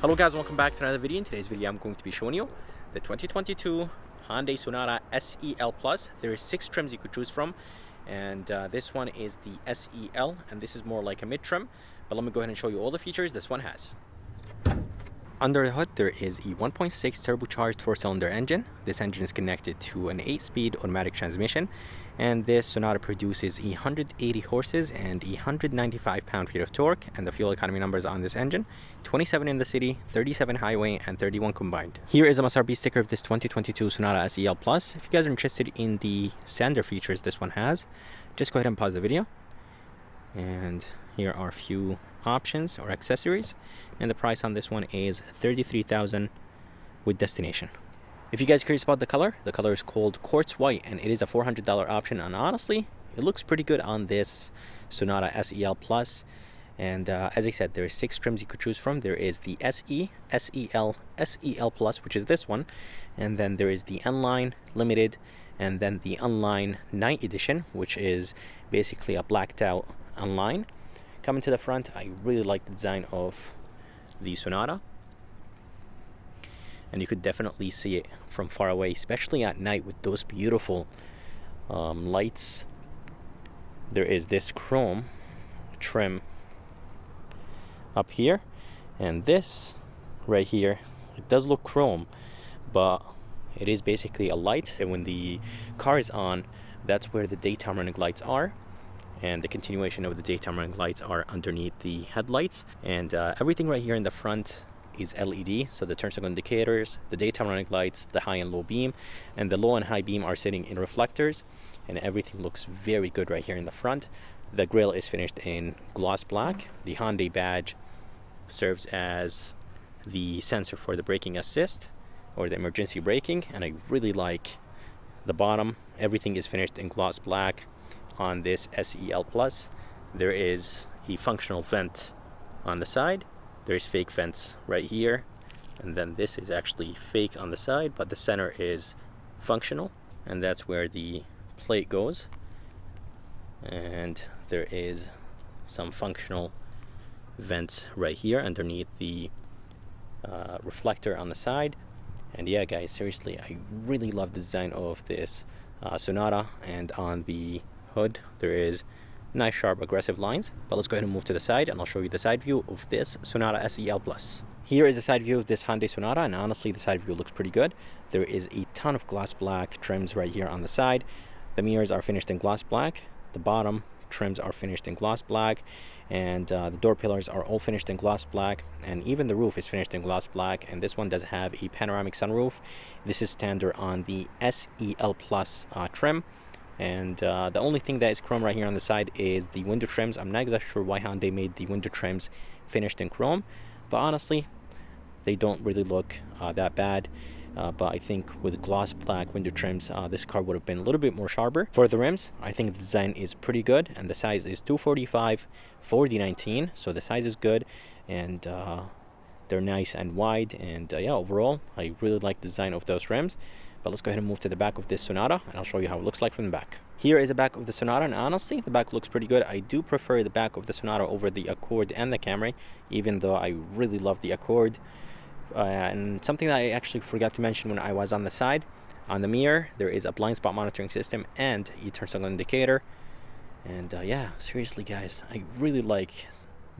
Hello guys, welcome back to another video. In today's video I'm going to be showing you the 2022 Hyundai Sonata SEL Plus. There is 6 trims you could choose from, and this one is the SEL, and this is more like a mid trim, but let me go ahead and show you all the features this one has. Under the hood there is a 1.6 turbocharged 4-cylinder engine. This engine is connected to an 8-speed automatic transmission, and this Sonata produces 180 horses and 195 pound-feet of torque, and the fuel economy numbers on this engine: 27 in the city, 37 highway, and 31 combined. Here is a MSRP sticker of this 2022 Sonata SEL Plus. If you guys are interested in the standard features this one has, just go ahead and pause the video. And here are a few options or accessories, and the price on this one is $33,000 with destination. If you guys are curious about the color is called Quartz White, and it is a $400 option, and honestly it looks pretty good on this Sonata SEL Plus. And as I said, there are 6 trims you could choose from. There is the SE, SEL, SEL Plus, which is this one, and then there is the N-Line Limited, and then the N-Line Night Edition, which is basically a blacked out N-Line. Coming to the front, I really like the design of the Sonata, and you could definitely see it from far away, especially at night with those beautiful lights. There is this chrome trim up here, and this right here, it does look chrome, but it is basically a light, and when the car is on, that's where the daytime running lights are, and the continuation of the daytime running lights are underneath the headlights. And everything right here in the front is LED, so the turn signal indicators, the daytime running lights, the high and low beam, and the low and high beam are sitting in reflectors, and everything looks very good right here in the front. The grille is finished in gloss black. The Hyundai badge serves as the sensor for the braking assist or the emergency braking, and I really like the bottom. Everything is finished in gloss black on this SEL Plus. There is a functional vent on the side. There's fake vents right here, and then this is actually fake on the side, but the center is functional, and that's where the plate goes. And there is some functional vents right here underneath the reflector on the side. And yeah guys, seriously, I really love the design of this Sonata, and on the hood there is nice sharp aggressive lines. But let's go ahead and move to the side, and I'll show you the side view of this Sonata SEL Plus. Here is the side view of this Hyundai Sonata, and honestly the side view looks pretty good. There is a ton of gloss black trims right here on the side. The mirrors are finished in gloss black. The bottom trims are finished in gloss black, and the door pillars are all finished in gloss black, and even the roof is finished in gloss black. And this one does have a panoramic sunroof. This is standard on the SEL Plus trim. And the only thing that is chrome right here on the side is the window trims. I'm not exactly sure why Hyundai made the window trims finished in chrome, but honestly they don't really look that bad. But I think with gloss black window trims, this car would have been a little bit more sharper. For the rims, I think the design is pretty good, and the size is 245/40/19, so the size is good, and they're nice and wide. And yeah, overall I really like the design of those rims. But let's go ahead and move to the back of this Sonata, and I'll show you how it looks like from the back. Here is the back of the Sonata, and honestly the back looks pretty good. I do prefer the back of the Sonata over the Accord and the Camry, even though I really love the Accord. And something that I actually forgot to mention when I was on the side, on the mirror there is a blind spot monitoring system and a turn signal indicator. And yeah, seriously guys, I really like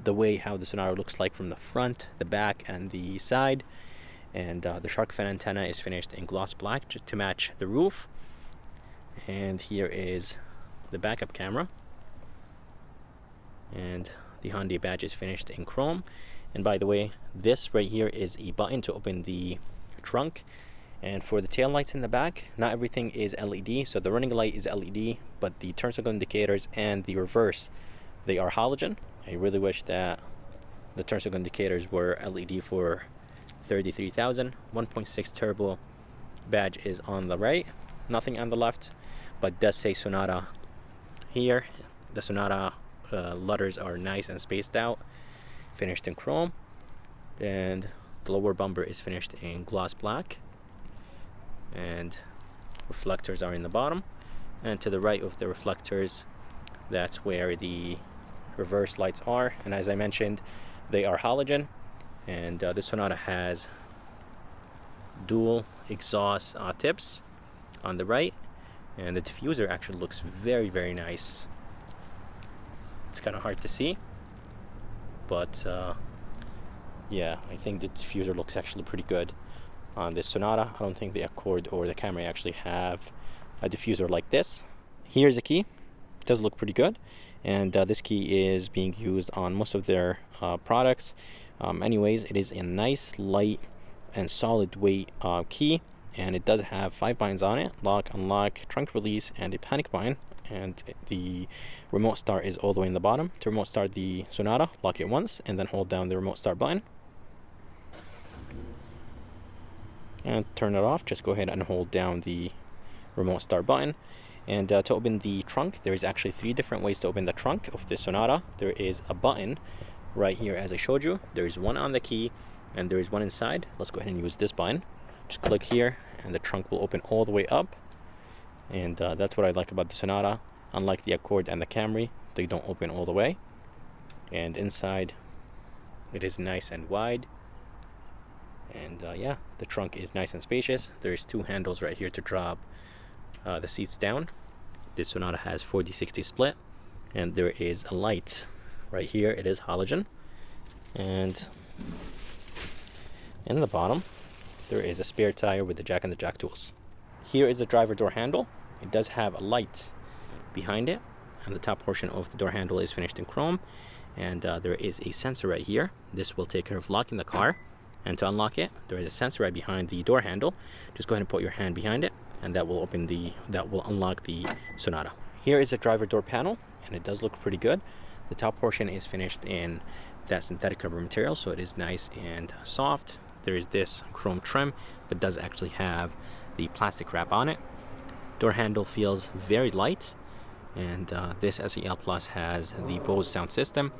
the way how the Sonata looks like from the front, the back, and the side. And the shark fin antenna is finished in gloss black just to match the roof. And here is the backup camera, and the Hyundai badge is finished in chrome. And by the way, this right here is a button to open the trunk. And for the tail lights in the back, not everything is LED. So the running light is LED, but the turn signal indicators and the reverse, they are halogen. I really wish that the turn signal indicators were LED for $33,000. 1.6 turbo badge is on the right, nothing on the left, but does say Sonata here. The Sonata letters are nice and spaced out, finished in chrome, and the lower bumper is finished in gloss black, and reflectors are in the bottom. And to the right of the reflectors, that's where the reverse lights are, and as I mentioned, they are halogen. And this Sonata has dual exhaust tips on the right, and the diffuser actually looks very, very nice. It's kind of hard to see, but yeah, I think the diffuser looks actually pretty good on this Sonata. I don't think the Accord or the Camry actually have a diffuser like this. Here's the key. It does look pretty good, and this key is being used on most of their products. Anyways, it is a nice, light, and solid weight key, and it does have 5 binds on it: lock, unlock, trunk release, and a panic bind. And the remote start is all the way in the bottom. To remote start the Sonata, lock it once and then hold down the remote start button and turn it off. Just go ahead and hold down the remote start button. And to open the trunk, there is actually 3 different ways to open the trunk of the Sonata. There is a button right here, as I showed you. There is one on the key, and there is one inside. Let's go ahead and use this button. Just click here, and the trunk will open all the way up. And that's what I like about the Sonata. Unlike the Accord and the Camry, they don't open all the way. And inside, it is nice and wide. And yeah, the trunk is nice and spacious. There's 2 handles right here to drop the seats down. This Sonata has 40-60 split, and there is a light right here. It is halogen. And in the bottom, there is a spare tire with the jack and the jack tools. Here is the driver door handle. It does have a light behind it, and the top portion of the door handle is finished in chrome. And there is a sensor right here. This will take care of locking the car. And to unlock it, there is a sensor right behind the door handle. Just go ahead and put your hand behind it, and that will unlock the Sonata. Here is the driver door panel, and it does look pretty good. The top portion is finished in that synthetic rubber material, so it is nice and soft. There is this chrome trim, but does actually have the plastic wrap on it. Door handle feels very light, and this SEL Plus has the Bose sound system.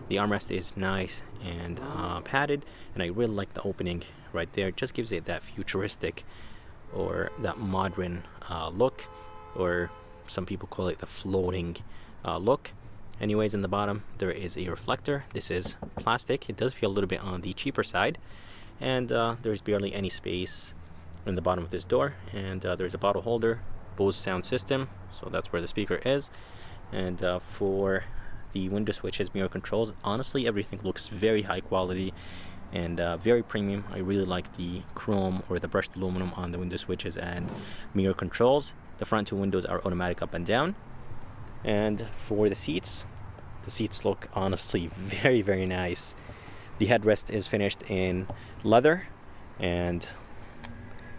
The armrest is nice and padded, and I really like the opening right there. It just gives it that futuristic or that modern look, or some people call it the floating look. Anyways, in the bottom there is a reflector. This is plastic. It does feel a little bit on the cheaper side, and there's barely any space in the bottom of this door. And there's a bottle holder, Bose sound system, so that's where the speaker is. And for the window switches, mirror controls, honestly everything looks very high quality and very premium. I really like the chrome or the brushed aluminum on the window switches and mirror controls. The front 2 windows are automatic up and down. And for the seats look honestly very, very nice. The headrest is finished in leather, and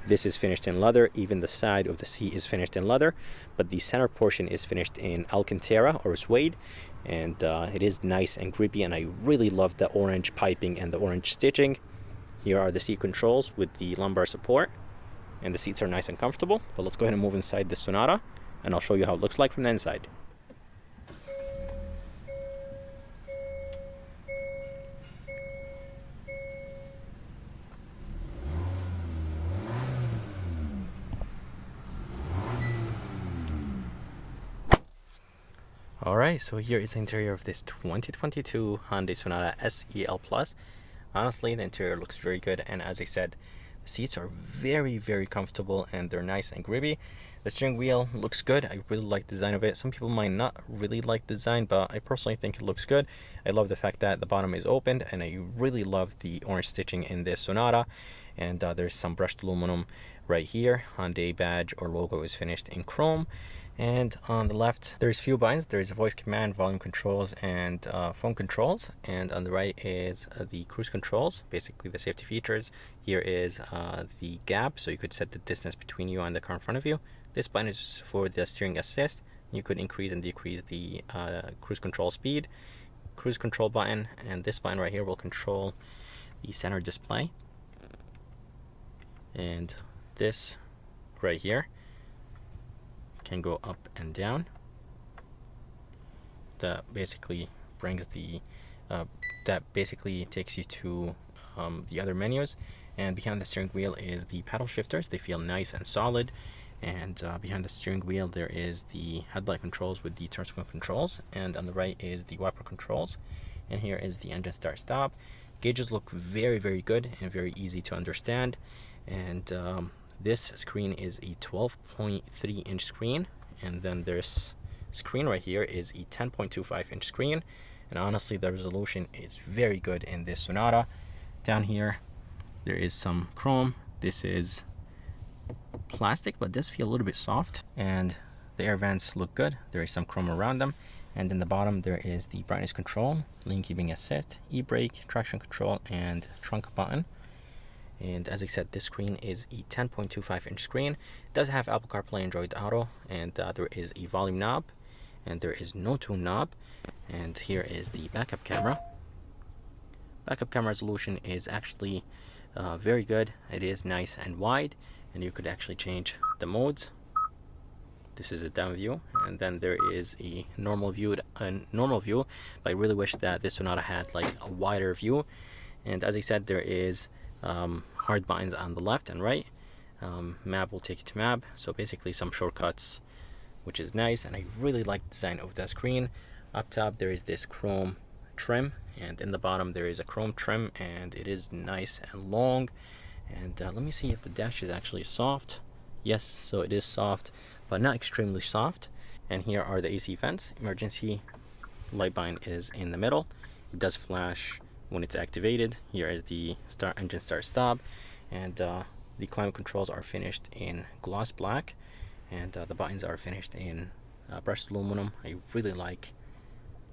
this is finished in leather. Even the side of the seat is finished in leather, but the center portion is finished in Alcantara or suede, and it is nice and grippy, and I really love the orange piping and the orange stitching. Here are the seat controls with the lumbar support, and the seats are nice and comfortable. But let's go ahead and move inside the Sonata, and I'll show you how it looks like from the inside. Alright, so here is the interior of this 2022 Hyundai Sonata SEL Plus. Honestly, the interior looks very good, and as I said, the seats are very, very comfortable and they're nice and grippy. The steering wheel looks good. I really like the design of it. Some people might not really like the design, but I personally think it looks good. I love the fact that the bottom is opened, and I really love the orange stitching in this Sonata. And there's some brushed aluminum right here. Hyundai badge or logo is finished in chrome. And on the left, there's few buttons. There's a voice command, volume controls, and phone controls. And on the right is the cruise controls, basically the safety features. Here is the gap, so you could set the distance between you and the car in front of you. This button is for the steering assist. You could increase and decrease the cruise control speed. Cruise control button, and this button right here will control the center display. And this right here can go up and down. That basically brings the that basically takes you to the other menus. And behind the steering wheel is the paddle shifters. They feel nice and solid. And behind the steering wheel there is the headlight controls with the turn signal controls, and on the right is the wiper controls. And here is the engine start stop. Gauges look very, very good and very easy to understand. And this screen is a 12.3 inch screen, and then this screen right here is a 10.25 inch screen. And honestly, the resolution is very good in this Sonata. Down here there is some chrome. This is plastic, but does feel a little bit soft, and the air vents look good. There is some chrome around them. And in the bottom there is the brightness control, lane keeping assist, e-brake, traction control, and trunk button. And as I said, this screen is a 10.25 inch screen. It does have Apple CarPlay, Android Auto, and there is a volume knob, and there is no tune knob. And here is the backup camera. Backup camera resolution is actually very good. It is nice and wide, and you could actually change the modes. This is a down view, and then there is a normal view. But I really wish that this Sonata had like a wider view. And as I said, there is hard buttons on the left and right. Map will take you to map, so basically some shortcuts, which is nice. And I really like the design of that screen. Up top there is this chrome trim, and in the bottom there is a chrome trim, and it is nice and long. And let me see if the dash is actually soft. Yes, so it is soft, but not extremely soft. And here are the AC vents. Emergency light bind is in the middle. It does flash when it's activated. Here is the engine start stop, and the climate controls are finished in gloss black, and the buttons are finished in brushed aluminum. I really like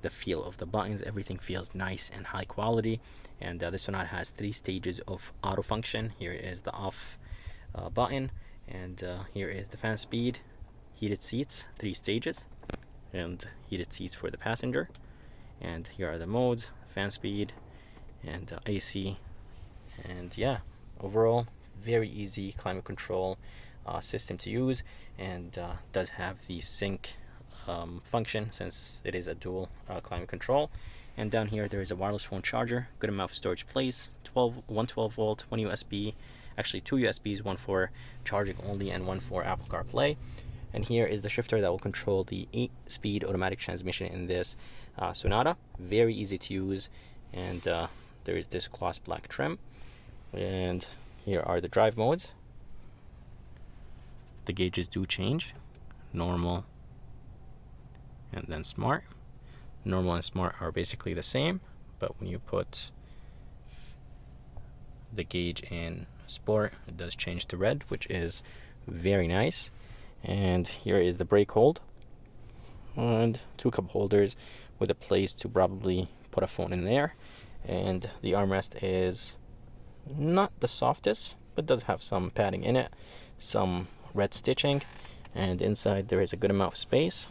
the feel of the buttons. Everything feels nice and high quality. And this one has 3 stages of auto function. Here is the off button, and here is the fan speed, heated seats, 3 stages, and heated seats for the passenger. And here are the modes, fan speed, and AC. And yeah, overall very easy climate control system to use, and does have the sync function, since it is a dual climate control. And down here there is a wireless phone charger, good amount of storage place, 112 volt, 1 USB, actually 2 USBs, one for charging only and one for Apple CarPlay. And here is the shifter that will control the 8-speed automatic transmission in this Sonata. Very easy to use, and there is this gloss black trim. And here are the drive modes. The gauges do change, normal and then smart. Normal and smart are basically the same, but when you put the gauge in sport, it does change to red, which is very nice. And here is the brake hold, and 2 cup holders with a place to probably put a phone in there. And the armrest is not the softest, but does have some padding in it, some red stitching, and inside there is a good amount of space.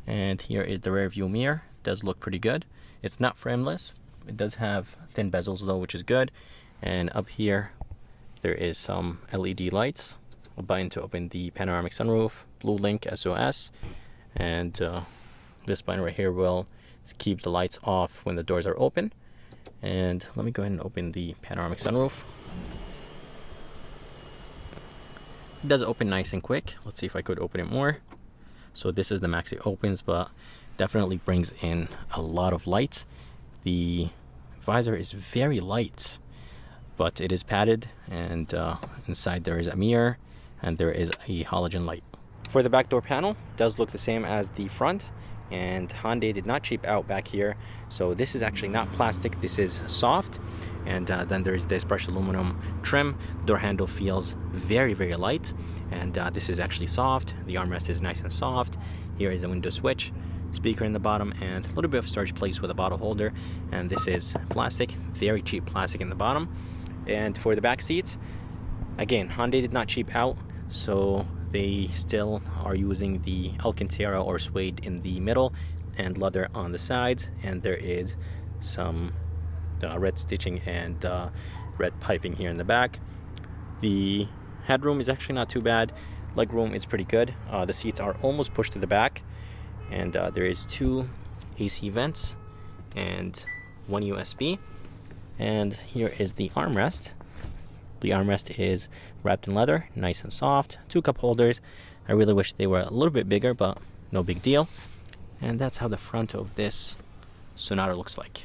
And here is the rear view mirror. Does look pretty good. It's not frameless. It does have thin bezels though, which is good. And up here there is some LED lights, a button to open the panoramic sunroof, blue link SOS, and this button right here will keep the lights off when the doors are open. And let me go ahead and open the panoramic sunroof. It does open nice and quick. Let's see if I could open it more. So this is the max it opens, but definitely brings in a lot of light. The visor is very light, but it is padded, and inside there is a mirror, and there is a halogen light. For the back door panel, it does look the same as the front, and Hyundai did not cheap out back here. So this is actually not plastic, this is soft. And then there is this brushed aluminum trim. Door handle feels very, very light, and this is actually soft. The armrest is nice and soft. Here is the window switch, speaker in the bottom, and a little bit of storage place with a bottle holder. And this is plastic, very cheap plastic in the bottom. And for the back seats, again, Hyundai did not cheap out, so they still are using the Alcantara or suede in the middle and leather on the sides. And there is some red stitching and red piping here in the back. The headroom is actually not too bad. Legroom is pretty good. The seats are almost pushed to the back, and there is 2 AC vents and 1 USB. And here is the armrest. The armrest is wrapped in leather, nice and soft. 2 cup holders. I really wish they were a little bit bigger, but no big deal. And that's how the front of this Sonata looks like.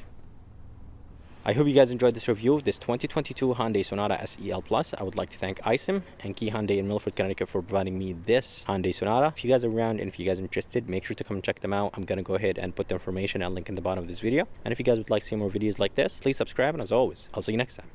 I hope you guys enjoyed this review of this 2022 Hyundai Sonata SEL Plus. I would like to thank ISIM and Key Hyundai in Milford, Connecticut for providing me this Hyundai Sonata. If you guys are around and if you guys are interested, make sure to come and check them out. I'm going to go ahead and put the information and link in the bottom of this video. And if you guys would like to see more videos like this, please subscribe. And as always, I'll see you next time.